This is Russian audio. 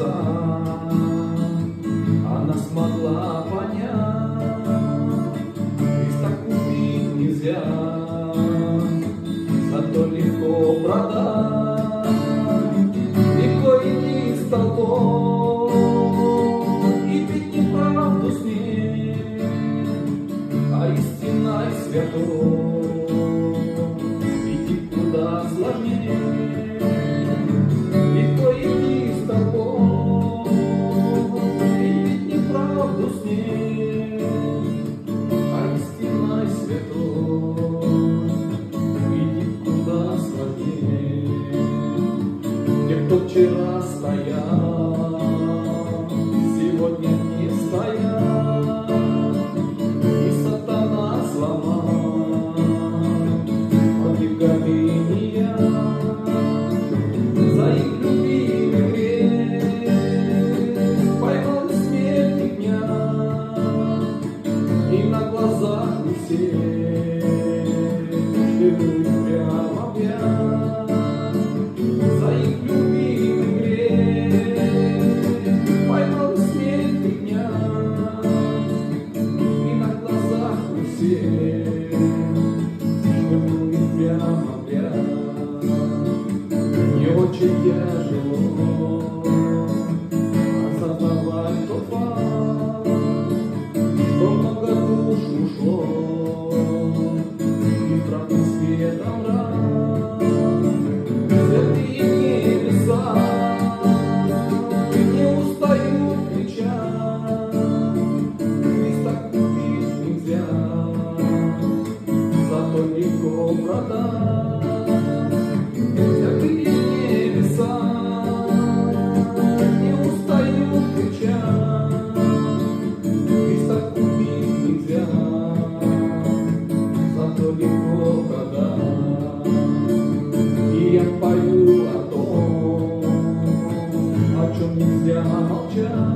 глаза она смогла понять, Христа купить нельзя, зато легко продать. Легко идти с толпой и пить неправду с ней, а истинной святой идти куда сложнее. Легко идти с тобой и пить неправду с ней, а истинной святой идти куда сложнее. Те, кто вчера стоял, сегодня не стоят, и сатана сломал подвигание за их любимый грех. Поймал смерть дня, и на глазах у всех живут прямо в яд. За их любимый грех поймал смерть дня, и на глазах у всех живут прямо в яд. Не очень тяжело осознавать тот факт, что много душ ушло и правды светом рад. Святые небеса не устают кричать, Христа купить нельзя, зато легко продать. Святые небеса не устают кричать, Христа купить нельзя, зато легко продать. И я пою о том, о чем нельзя молчать.